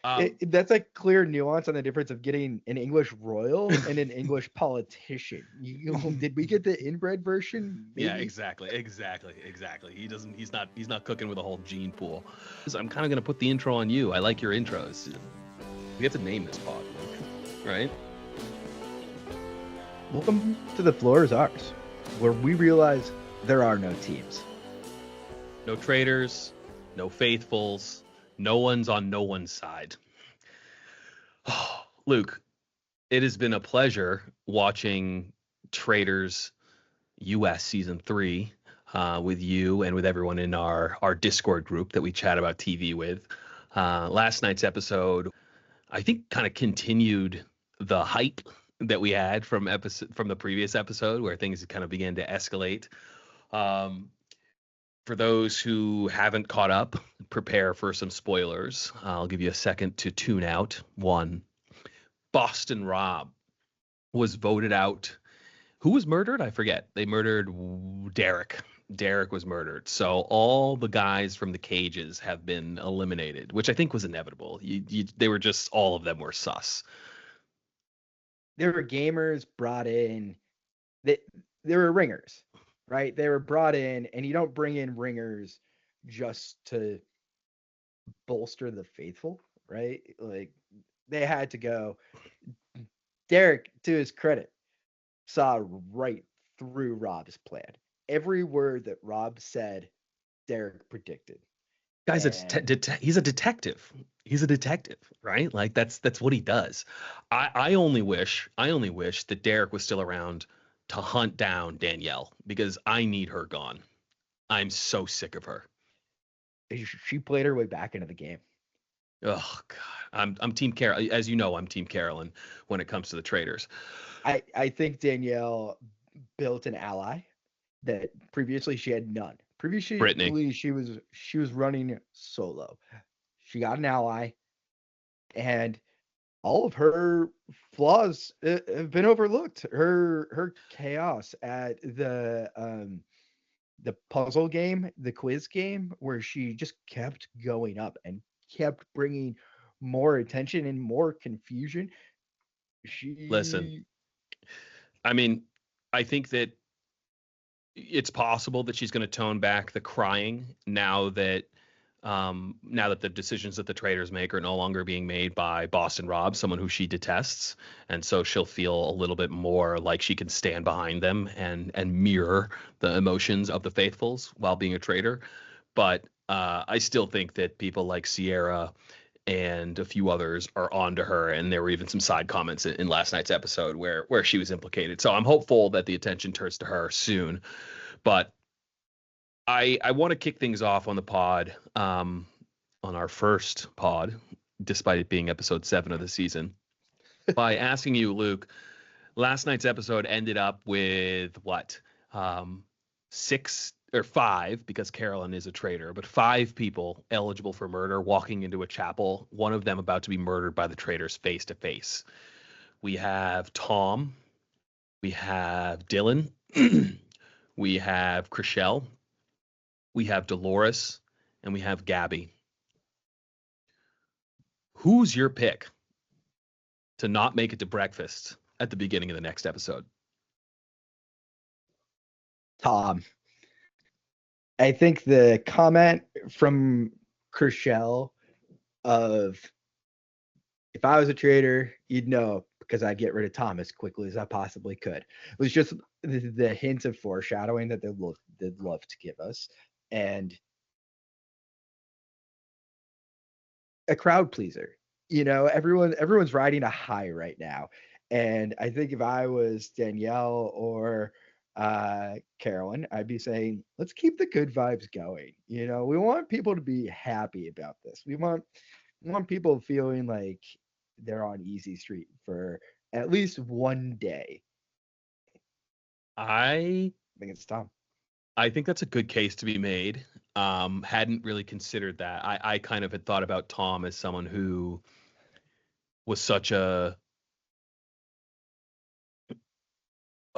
Um, That's a clear nuance on the difference of getting an English royal and an English politician. Did we get the inbred version? yeah, Maybe. exactly. He's not cooking with a whole gene pool. So I'm kind of gonna put the intro on you. I like your intros. We have to name this pod, Luke. Right? Welcome to The Floor is Ours, where we realize there are no teams. No traitors, no faithfuls, no one's on no one's side. Oh, Luke, it has been a pleasure watching Traitors US season 3 with you and with everyone in our Discord group that we chat about TV with. Last night's episode, I think, kind of continued the hype that we had from the previous episode, where things kind of began to escalate. Um, for those who haven't caught up, prepare for some spoilers. I'll give you a second to tune out. One, Boston Rob was voted out. Who was murdered? I forget. They murdered Derek. Derek was murdered. So all the guys from the cages have been eliminated, which I think was inevitable. They were just, all of them were sus. There were gamers brought in. They, they were ringers, right? They were brought in, and you don't bring in ringers just to bolster the faithful, right? Like they had to go. Derek, to his credit, saw right through Rob's plan. Every word that Rob said, Derek predicted. Guy's And he's a detective. He's a detective, right? Like that's what he does. I only wish that Derek was still around to hunt down Danielle, because I need her gone. I'm so sick of her. she played her way back into the game. Oh God, I'm Team Carol. As you know, I'm Team Carolyn when it comes to the traders. I think Danielle built an ally that previously she had none. Brittany, Previously she was running solo. She got an ally, and all of her flaws have been overlooked. Her chaos at the puzzle game, the quiz game, where she just kept going up and kept bringing more attention and more confusion. listen. She I mean, I think that it's possible that she's going to tone back the crying now that the decisions that the traders make are no longer being made by Boston Rob, someone who she detests, and so she'll feel a little bit more like she can stand behind them and mirror the emotions of the faithfuls while being a trader. But I still think that people like Sierra and a few others are onto her, and there were even some side comments in last night's episode where she was implicated. So I'm hopeful that the attention turns to her soon. But I want to kick things off on the pod, on our first pod, despite it being episode 7 of the season, by asking you, Luke. Last night's episode ended up with what? 6 or 5, because Carolyn is a traitor, but 5 people eligible for murder walking into a chapel. One of them about to be murdered by the traitors face to face. We have Tom. We have Dylan. We have Chriselle. We have Dolores, and we have Gabby. Who's your pick to not make it to breakfast at the beginning of the next episode? Tom. I think the comment from Chriselle of if I was a trader, you'd know because I'd get rid of Tom as quickly as I possibly could. It was just the hints of foreshadowing that they'd love to give us, and a crowd pleaser. Everyone's riding a high right now, and I think if I was Danielle or Carolyn, I'd be saying, let's keep the good vibes going. We want people to be happy about this. We want people feeling like they're on easy street for at least one day. I I think it's Tom. I think that's a good case to be made. Hadn't really considered that. I kind of had thought about Tom as someone who was such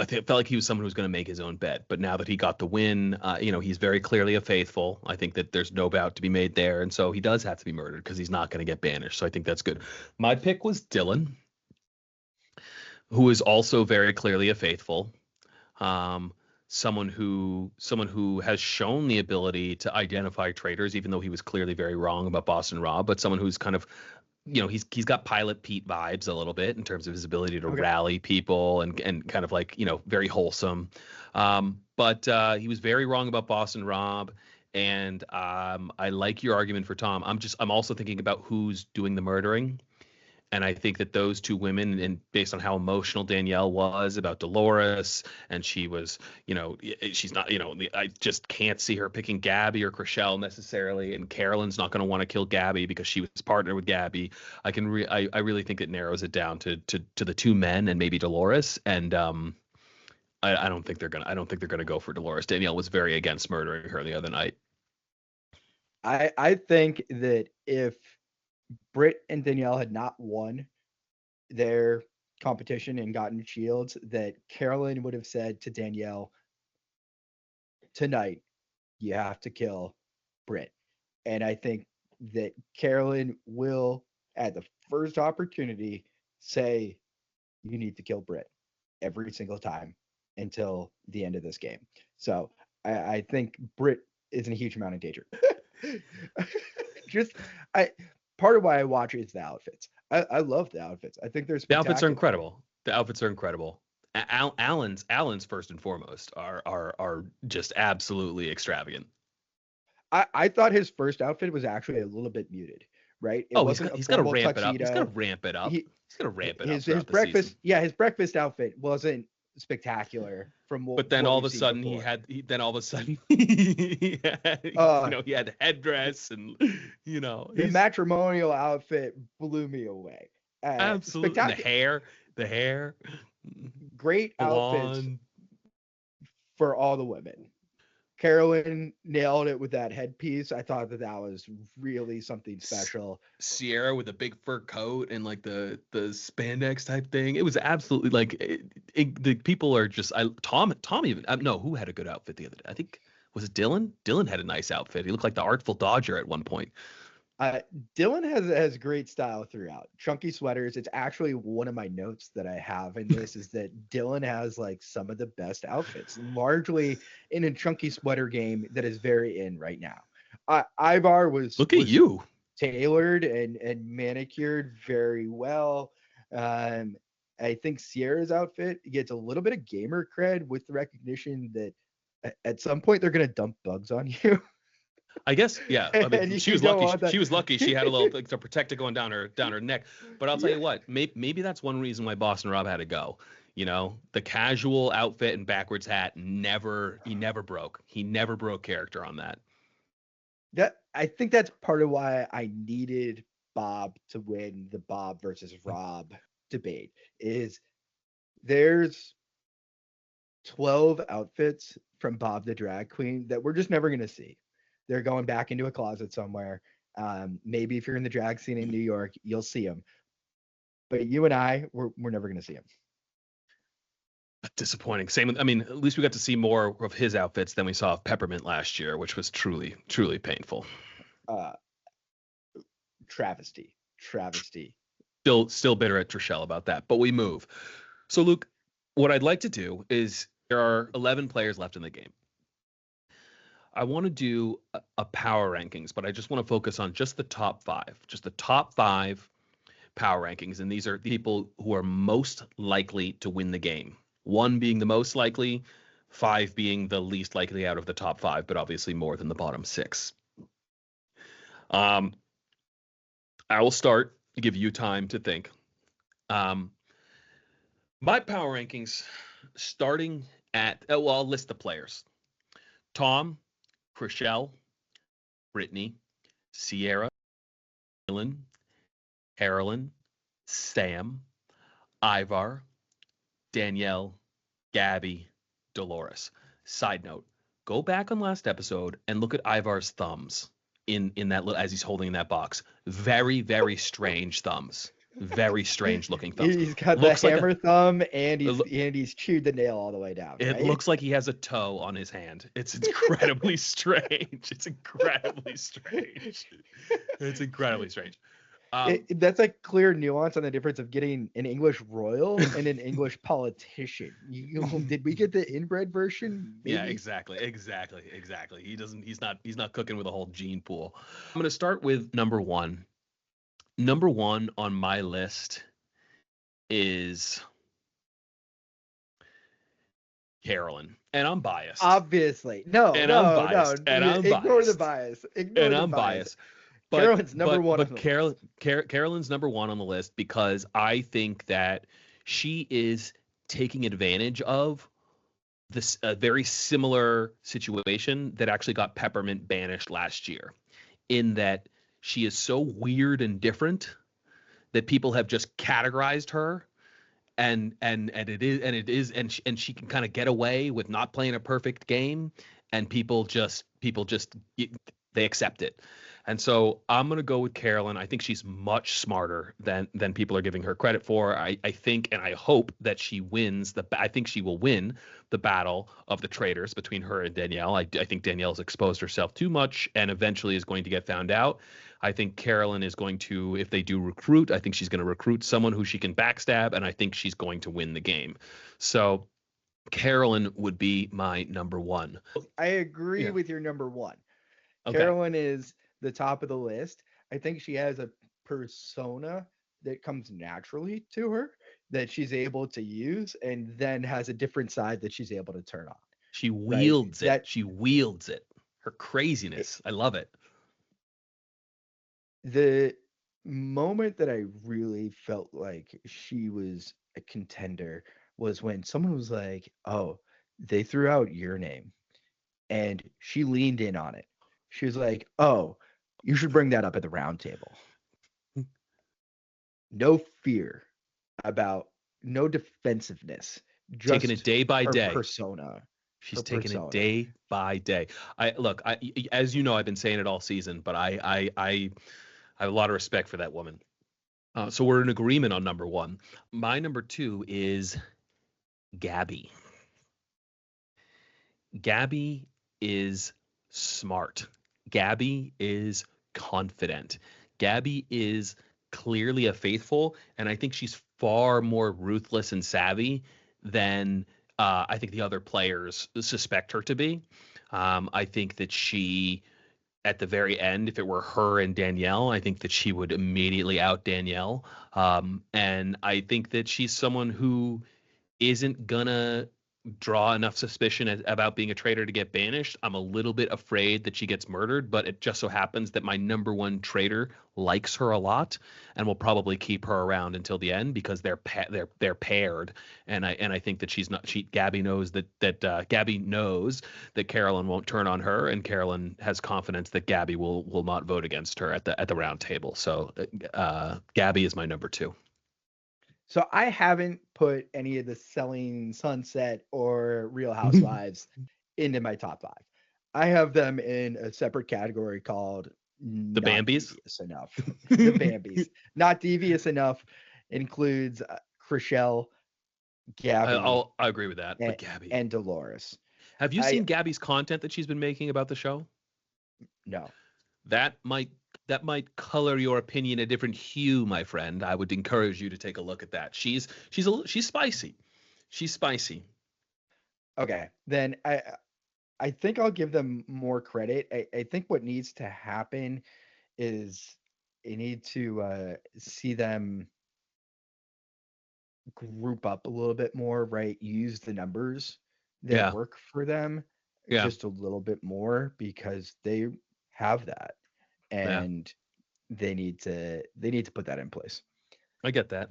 felt like he was someone who was going to make his own bed. But now that he got the win, he's very clearly a faithful. I think that there's no doubt to be made there. And so he does have to be murdered because he's not going to get banished. So I think that's good. My pick was Dylan, who is also very clearly a faithful. Someone who has shown the ability to identify traitors, even though he was clearly very wrong about Boston Rob, but someone who's kind of, he's got Pilot Pete vibes a little bit in terms of his ability to rally people and kind of like, very wholesome. But he was very wrong about Boston Rob. And I like your argument for Tom. I'm also thinking about who's doing the murdering. And I think that those two women, and based on how emotional Danielle was about Dolores, and she was, she's not, I just can't see her picking Gabby or Chriselle necessarily. And Carolyn's not going to want to kill Gabby because she was partnered with Gabby. I really think it narrows it down to the two men and maybe Dolores. And I don't think they're gonna go for Dolores. Danielle was very against murdering her the other night. I think that if Britt and Danielle had not won their competition and gotten shields, that Carolyn would have said to Danielle, tonight, you have to kill Britt. And I think that Carolyn will, at the first opportunity, say, you need to kill Britt every single time until the end of this game. So I think Britt is in a huge amount of danger. Part of why I watch is the outfits. I love the outfits. I think there's the outfits are incredible. Alan's first and foremost are just absolutely extravagant. I thought his first outfit was actually a little bit muted, right? He's got to ramp it up. He's got to ramp it up. He's got to ramp it up. His breakfast, his breakfast outfit wasn't spectacular from what. But then all of a sudden he had he had headdress and the matrimonial outfit blew me away. Absolutely, the hair, great outfits for all the women. Carolyn nailed it with that headpiece. I thought that was really something special. Sierra with a big fur coat and like the spandex type thing. It was absolutely like the people are just. Tom even no, who had a good outfit the other day? I think was it Dylan. Dylan had a nice outfit. He looked like the Artful Dodger at one point. Dylan has great style throughout. Chunky sweaters. It's actually one of my notes that I have in this is that Dylan has like some of the best outfits, largely in a chunky sweater game that is very in right now. Ivar was tailored and manicured very well. I think Sierra's outfit gets a little bit of gamer cred with the recognition that at some point they're gonna dump bugs on you. I guess, yeah. I mean, she was lucky. She was lucky. She had a little to protect it going down her neck. But I'll tell you what, maybe that's one reason why Boston Rob had to go. The casual outfit and backwards hat he never broke. He never broke character on that. I think that's part of why I needed Bob to win the Bob versus Rob debate. Is there's 12 outfits from Bob the Drag Queen that we're just never gonna see. They're going back into a closet somewhere. Maybe if you're in the drag scene in New York, you'll see them. But you and I, we're never going to see them. Disappointing. At least we got to see more of his outfits than we saw of Peppermint last year, which was truly, truly painful. Travesty. Still bitter at Trishelle about that, but we move. So, Luke, what I'd like to do is there are 11 players left in the game. I want to do a power rankings, but I just want to focus on just the top 5, power rankings. And these are the people who are most likely to win the game. 1 being the most likely, 5 being the least likely out of the top 5, but obviously more than the bottom 6. I will start to give you time to think. My power rankings starting at, I'll list the players. Tom, Chriselle, Brittany, Sierra, Dylan, Carolyn, Sam, Ivar, Danielle, Gabby, Dolores. Side note, go back on last episode and look at Ivar's thumbs in that little, as he's holding in that box. Very, very strange thumbs. Very strange looking thumbs. He's got the Looks like hammer thumb, and it he's chewed the nail all the way down, it right? looks like he has a toe on his hand. It's incredibly strange. It's incredibly strange. It's incredibly strange. That's like clear nuance on the difference of getting an English royal and an English politician. Did we get the inbred version? Yeah, Maybe. exactly. He's not cooking with a whole gene pool. I'm gonna start with number one. Number one on my list is Carolyn, and I'm biased. Obviously. No, And I'm no, no. biased. And I'm Ignore the biased. bias. Ignore And the I'm bias. biased. Carolyn's number one on But the list. Carolyn's number one on the list because I think that she is taking advantage of this a very similar situation that actually got Peppermint banished last year, in that she is so weird and different that people have just categorized her, and she can kind of get away with not playing a perfect game, and people just they accept it. And so I'm going to go with Carolyn. I think she's much smarter than people are giving her credit for. I think and I hope that she wins I think she will win the battle of the traitors between her and Danielle. I think Danielle's exposed herself too much and eventually is going to get found out. I think Carolyn is going to, if they do recruit, I think she's going to recruit someone who she can backstab, and I think she's going to win the game. So Carolyn would be my number one. I agree Yeah. with your number one. Okay. Carolyn is the top of the list. I think she has a persona that comes naturally to her that she's able to use, and then has a different side that she's able to turn on. She Right? wields it. She wields it. Her craziness. I love it. The moment that I really felt like she was a contender was when someone was like, "Oh, they threw out your name," and she leaned in on it. She was like, "Oh, you should bring that up at the round table." No fear about, no defensiveness, Taking it just day by her day. persona. She's taking it day by day. As you know, I've been saying it all season, but I have a lot of respect for that woman. So we're in agreement on number one. My number two is Gabby. Gabby is smart. Gabby is confident. Gabby is clearly a faithful, and I think she's far more ruthless and savvy than I think the other players suspect her to be. I think that she, at the very end, if it were her and Danielle, I think that she would immediately out Danielle. And I think that she's someone who isn't gonna draw enough suspicion about being a traitor to get banished. I'm a little bit afraid that she gets murdered, but it just so happens that my number one traitor likes her a lot and will probably keep her around until the end because they're paired. And I think that Gabby knows Gabby knows that Carolyn won't turn on her, and Carolyn has confidence that Gabby will not vote against her at the round table. So Gabby is my number two. So I haven't put any of the Selling Sunset or Real Housewives into my top five. I have them in a separate category called The not Bambis. devious enough. The Bambis. Not devious enough includes Chriselle, Gabby, I agree with that. and, But Gabby, and Dolores. have you seen Gabby's content that she's been making about the show? No. That might color your opinion a different hue, my friend. I would encourage you to take a look at that. She's spicy. She's spicy. Okay. Then I think I'll give them more credit. I think what needs to happen is you need to see them group up a little bit more, right? Use the numbers that Yeah. work for them Yeah. just a little bit more because they have that, Yeah. and they need to put that in place. I get that.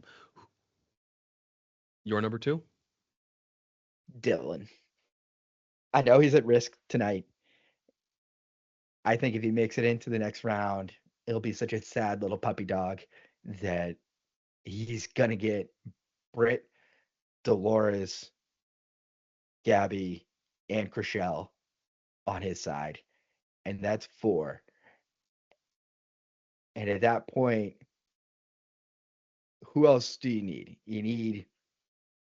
Your number two? Dylan. I know he's at risk tonight. I think if he makes it into the next round, it'll be such a sad little puppy dog that he's gonna get Britt, Dolores, Gabby, and Chriselle on his side. And that's four. And at that point, who else do you need? You need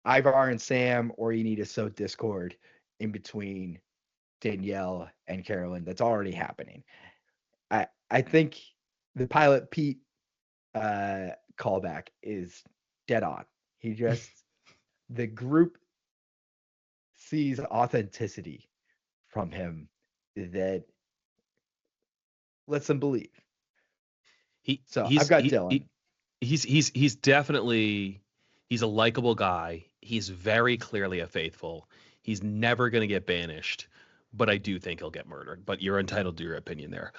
Ivar and Sam, or you need to sow discord in between Danielle and Carolyn. That's already happening. I think the Pilot Pete callback is dead on. He just the group sees authenticity from him that lets them believe. He So I've got he, Dylan. he he's definitely he's a likable guy. He's very clearly a faithful. He's never going to get banished, but I do think he'll get murdered. But you're entitled to your opinion there.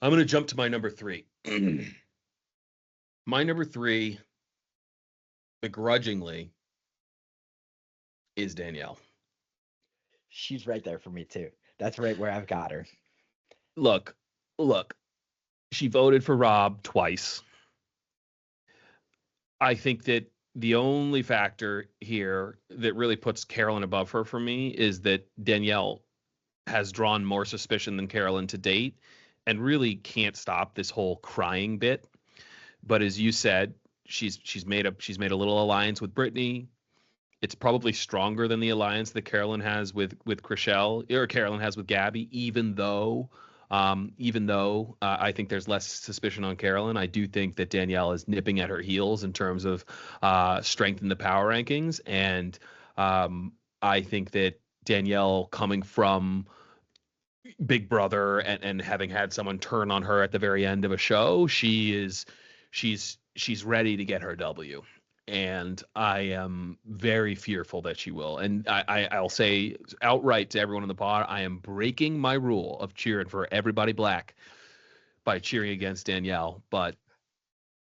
I'm going to jump to my number 3. My number 3, begrudgingly, is Danielle. She's right there for me too. That's right where I've got her. Look, look. She voted for Rob twice. I think that the only factor here that really puts Carolyn above her for me is that Danielle has drawn more suspicion than Carolyn to date and really can't stop this whole crying bit. But as you said, she's made a little alliance with Brittany. It's probably stronger than the alliance that Carolyn has with Chriselle, or Carolyn has with Gabby, even though I think there's less suspicion on Carolyn. I do think that Danielle is nipping at her heels in terms of strength in the power rankings. And I think that Danielle, coming from Big Brother and having had someone turn on her at the very end of a show, she's ready to get her W. And I am very fearful that she will. And I'll say outright to everyone in the pod, I am breaking my rule of cheering for everybody black by cheering against Danielle. But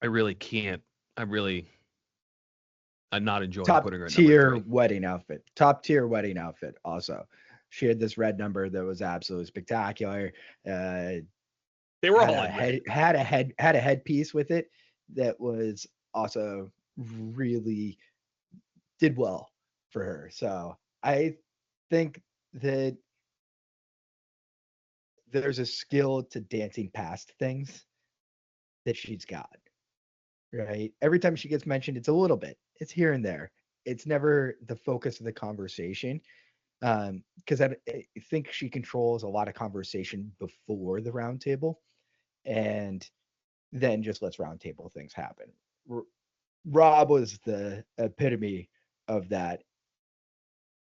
I really can't. I'm not enjoying Top putting her at number tier 3. wedding outfit. Top tier wedding outfit. Also, she had this red number that was absolutely spectacular. They were Had all a in head red. had a headpiece with it that was also really did well for her. So I think that there's a skill to dancing past things that she's got. Right. Every time she gets mentioned, it's a little bit. It's here and there. It's never the focus of the conversation. Because I think she controls a lot of conversation before the roundtable, and then just lets roundtable things happen. Rob was the epitome of that,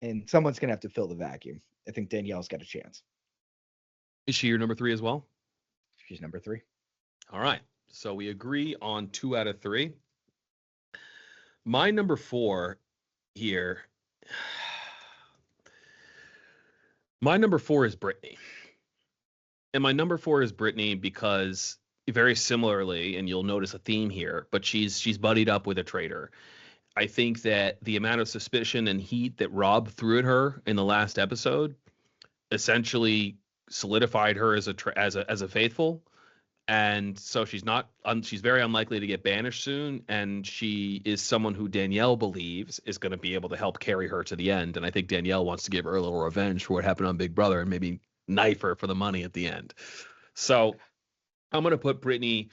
and someone's gonna have to fill the vacuum. I think Danielle's got a chance. Is she your number 3 as well? She's number 3. All right. So we agree on 2 out of 3. My number 4 here. My number 4 is Brittany. And my number 4 is Brittany because very similarly, and you'll notice a theme here, but she's buddied up with a traitor. I think that the amount of suspicion and heat that Rob threw at her in the last episode essentially solidified her as a faithful. And so she's very unlikely to get banished soon, and she is someone who Danielle believes is going to be able to help carry her to the end. And I think Danielle wants to give her a little revenge for what happened on Big Brother and maybe knife her for the money at the end. So I'm going to put Brittany,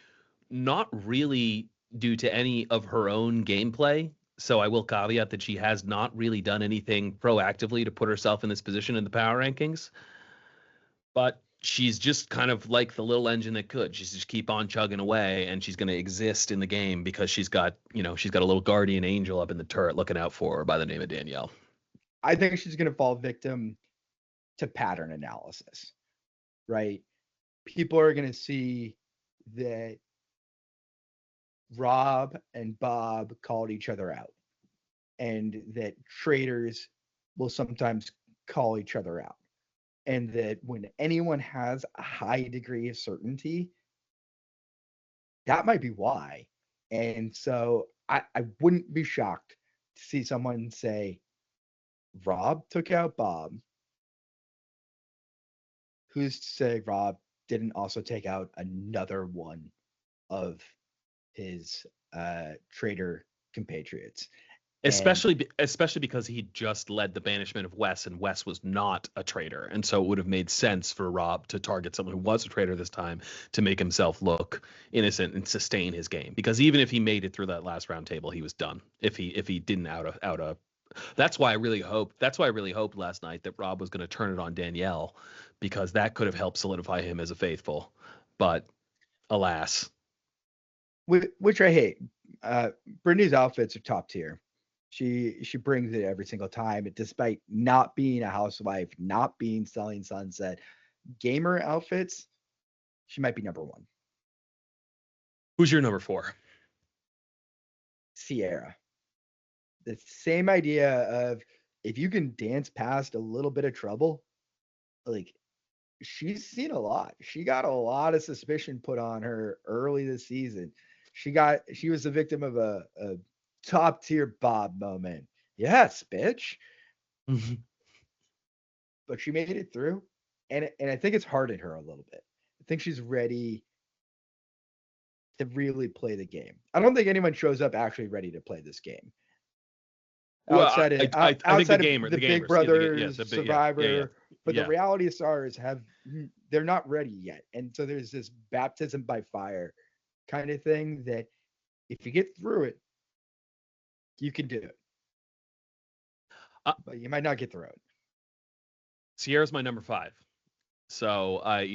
not really due to any of her own gameplay. So I will caveat that she has not really done anything proactively to put herself in this position in the power rankings, but she's just kind of like the little engine that could. She's just keep on chugging away, and she's going to exist in the game because she's got a little guardian angel up in the turret looking out for her by the name of Danielle. I think she's gonna fall victim to pattern analysis. Right? People are gonna see that Rob and Bob called each other out, and that traitors will sometimes call each other out. And that when anyone has a high degree of certainty, that might be why. And so I wouldn't be shocked to see someone say, Rob took out Bob. Who's to say Rob didn't also take out another one of his traitor compatriots? And Especially because he just led the banishment of Wes, and Wes was not a traitor, and so it would have made sense for Rob to target someone who was a traitor this time to make himself look innocent and sustain his game. Because even if he made it through that last round table, he was done. If he didn't out a that's why I really hoped last night that Rob was going to turn it on Danielle, because that could have helped solidify him as a faithful. But alas. which I hate. Brittany's outfits are top tier. She brings it every single time, despite not being a housewife, not being Selling Sunset. Gamer outfits, she might be number one. Who's your number 4? Sierra. The same idea of, if you can dance past a little bit of trouble, like, she's seen a lot. She got a lot of suspicion put on her early this season. She was the victim of a top tier Bob moment. Yes, bitch. But she made it through. And I think it's hardened her a little bit. I think she's ready to really play the game. I don't think anyone shows up actually ready to play this game. Well, Outside of I think outside the of the gamers, Big Brothers, the Survivor, but yeah. the reality stars they're not ready yet, and so there's this baptism by fire kind of thing that if you get through it, you can do it, but you might not get through it. Sierra's my number 5. So I,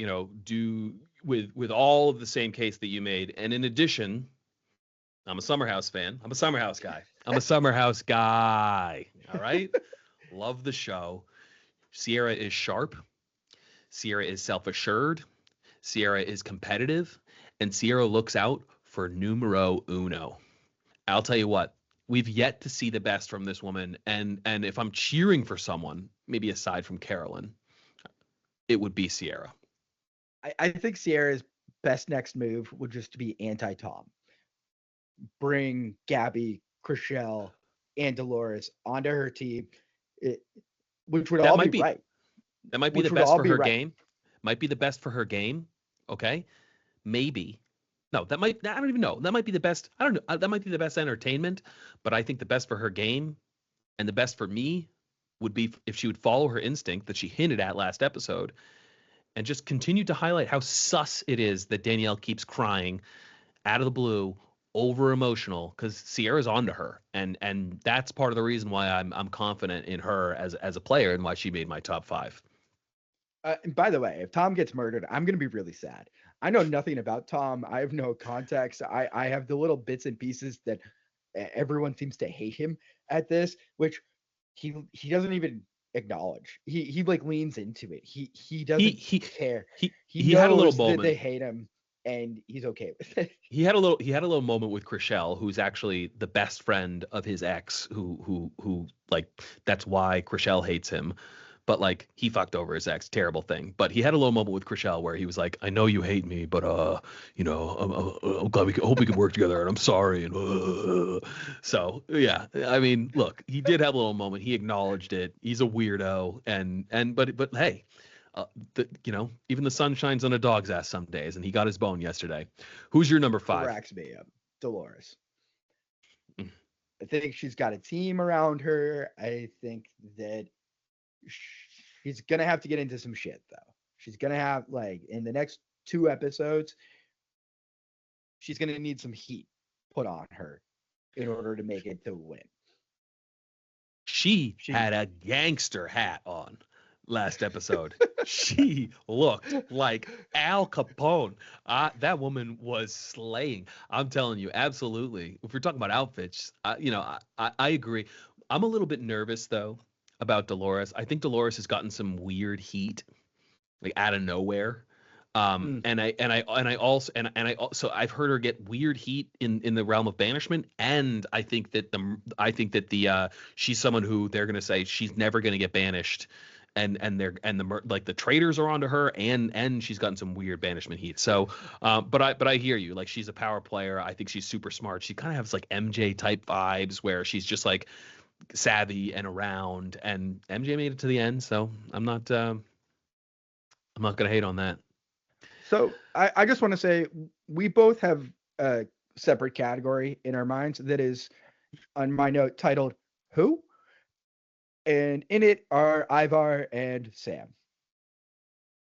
do with all of the same case that you made, and in addition, I'm a Summer House fan. I'm a Summer House guy. All right. Love the show. Sierra is sharp. Sierra is self-assured. Sierra is competitive. And Sierra looks out for numero uno. I'll tell you what, we've yet to see the best from this woman. And if I'm cheering for someone, maybe aside from Carolyn, it would be Sierra. I think Sierra's best next move would just be anti-Tom. Bring Gabby, Chrishell, and Dolores onto her team, which would all be right. That might be the best for her game. Might be the best for her game. Okay. Maybe. No, I don't even know. That might be the best. I don't know. That might be the best entertainment, but I think the best for her game and the best for me would be if she would follow her instinct that she hinted at last episode and just continue to highlight how sus it is that Danielle keeps crying out of the blue, over emotional, because Sierra's onto her, and that's part of the reason why I'm confident in her as a player and why she made my top 5. And by the way, if Tom gets murdered, I'm going to be really sad. I know nothing about Tom. I have no context. I have the little bits and pieces that everyone seems to hate him at this, which he doesn't even acknowledge. He like leans into it. He doesn't care. He had a little moment that they hate him, and he's okay with it. He had a little moment with Chrishell, who's actually the best friend of his ex, who like, that's why Chrishell hates him. But like, he fucked over his ex, terrible thing. But he had a little moment with Chrishell where he was like, I know you hate me, but I'm glad hope we can work together, and I'm sorry. And so yeah, I mean, look, he did have a little moment. He acknowledged it. He's a weirdo, but hey, even the sun shines on a dog's ass some days, and he got his bone yesterday. Who's your number 5? Cracks me up. Dolores. I think she's got a team around her. I think that she's gonna have to get into some shit, though. She's gonna have, like, in the next 2 episodes, she's gonna need some heat put on her in order to make it to win. She had a gangster hat on last episode. She looked like Al Capone. That woman was slaying. I'm telling you, absolutely. If we're talking about outfits, I agree. I'm a little bit nervous though about Dolores. I think Dolores has gotten some weird heat, like out of nowhere. And I also I've heard her get weird heat in the realm of banishment, and I think that she's someone who they're gonna say she's never gonna get banished, and the traitors are onto her, and she's gotten some weird banishment heat. So, but I hear you. Like, she's a power player. I think she's super smart. She kind of has like MJ type vibes where she's just like savvy and around, and MJ made it to the end, so I'm not gonna hate on that. So I just want to say we both have a separate category in our minds that is on my note titled "Who?" and in it are Ivar and Sam.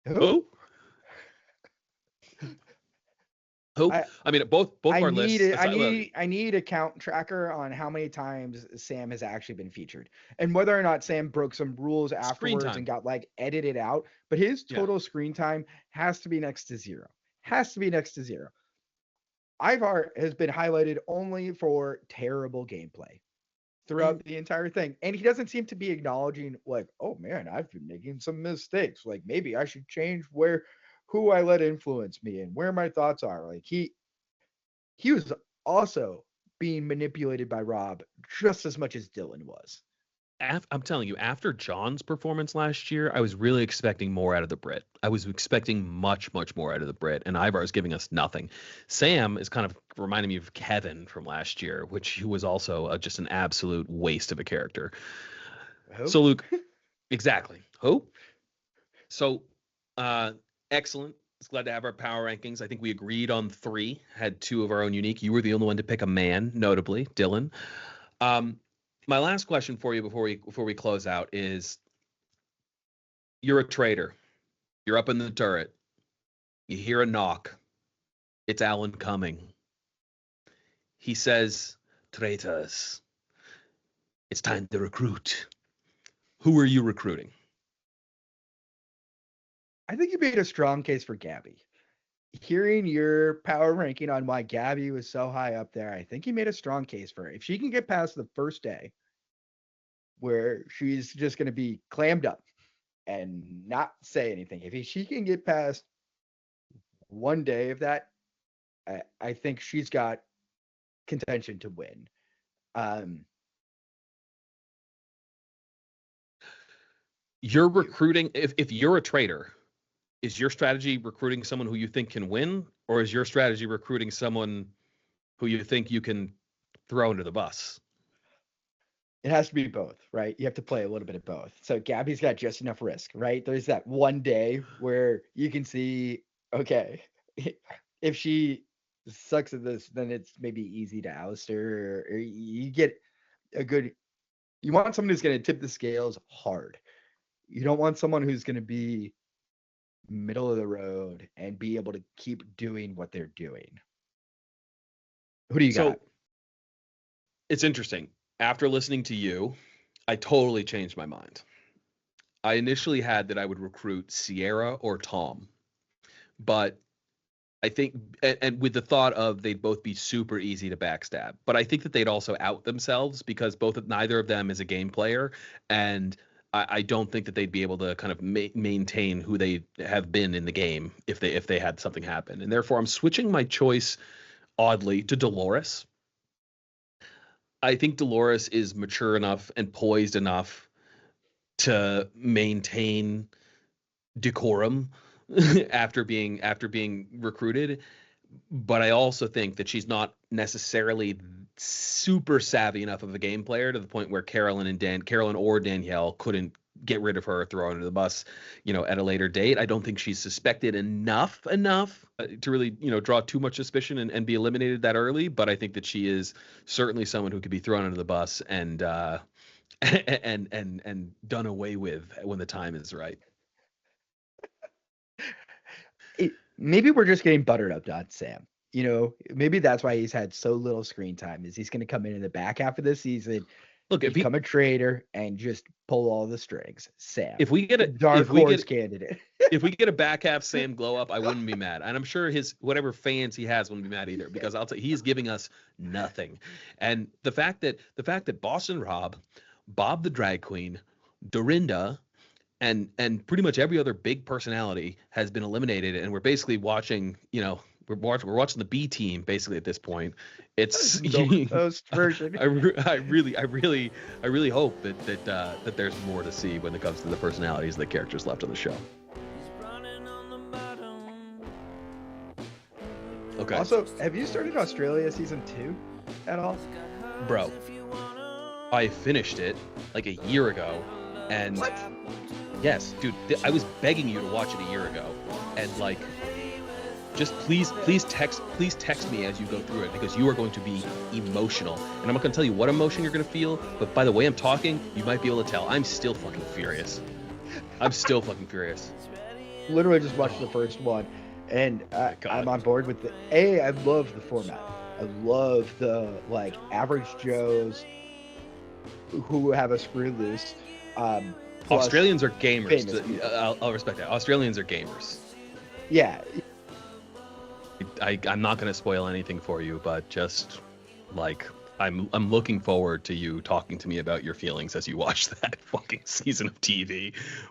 Who? Who? Who? I I mean, both I of our need lists. it. Aside, well, I need a count tracker on how many times Sam has actually been featured and whether or not Sam broke some rules screen afterwards and time. got like edited out. But his Yeah. total screen time has to be next to zero. Has to be next to zero. Ivar has been highlighted only for terrible gameplay throughout And the entire thing. And he doesn't seem to be acknowledging, like, oh man, I've been making some mistakes. Like maybe I should change who I let influence me and where my thoughts are. Like he was also being manipulated by Rob just as much as Dylan was. I'm telling you, after John's performance last year, I was really expecting more out of the Brit. I was expecting much, much more out of the Brit, and Ivar is giving us nothing. Sam is kind of reminding me of Kevin from last year, which who was also just an absolute waste of a character. Who? So, Luke, exactly. Who? So, uh, excellent. It's glad to have our power rankings. I think we agreed on 3, had 2 of our own unique. You were the only one to pick a man, notably, Dylan. Um, my last question for you before we close out is: you're a traitor. You're up in the turret. You hear a knock. It's Alan coming. He says, "Traitors, it's time to recruit." Who are you recruiting? I think you made a strong case for Gabby. Hearing your power ranking on why Gabby was so high up there, I think you made a strong case for her. If she can get past the first day where she's just going to be clammed up and not say anything, if she can get past one day of that, I think she's got contention to win. Um, You're you, recruiting. If you're a traitor, is your strategy recruiting someone who you think can win, or is your strategy recruiting someone who you think you can throw under the bus? it has to be both, right? You have to play a little bit of both. So Gabby's got just enough risk, right? There's that one day where you can see, okay, if she sucks at this, then it's maybe easy to oust her, or you get a good. You want someone who's going to tip the scales hard. You don't want someone who's going to be middle of the road and be able to keep doing what they're doing. Who do you got? So it's interesting. After listening to you, I totally changed my mind. I initially had that I would recruit Sierra or Tom, but I think, and with the thought of they'd both be super easy to backstab, but I think that they'd also out themselves because neither of them is a game player, and I don't think that they'd be able to kind of maintain who they have been in the game if they had something happen, and therefore I'm switching my choice oddly to Dolores. I think Dolores is mature enough and poised enough to maintain decorum after being recruited, but I also think that she's not necessarily super savvy enough of a game player to the point where Carolyn or Danielle couldn't get rid of her or throw her under the bus, at a later date. I don't think she's suspected enough to really, draw too much suspicion and be eliminated that early. But I think that she is certainly someone who could be thrown under the bus and and done away with when the time is right. Maybe we're just getting buttered up on Sam. Maybe that's why he's had so little screen time. Is he's going to come in the back half of the season, Look, become a traitor, and just pull all the strings. Sam, if we get a dark horse candidate. if we get a back half Sam glow up, I wouldn't be mad, and I'm sure his whatever fans he has wouldn't be mad either, because I'll tell you, he's giving us nothing. And the fact that Boston Rob, Bob the drag queen, Dorinda, and pretty much every other big personality has been eliminated, and we're basically watching, we're watching the B team basically at this point. It's Milk Toast version. I really hope that there's more to see when it comes to the personalities of the characters left on the show. Okay. Also, have you started Australia season 2 at all? Bro, I finished it like a year ago, and What? yes, dude, I was begging you to watch it a year ago, and like just please text me as you go through it, because you are going to be emotional, and I'm not going to tell you what emotion you're going to feel, but by the way I'm talking, you might be able to tell. I'm still fucking furious. Literally just watched the first one, and I'm on board with I love the format. I love the like average Joes who have a screw loose. Australians are gamers. famous I'll respect that. Australians are gamers. Yeah, I'm not going to spoil anything for you, but just like I'm looking forward to you talking to me about your feelings as you watch that fucking season of TV.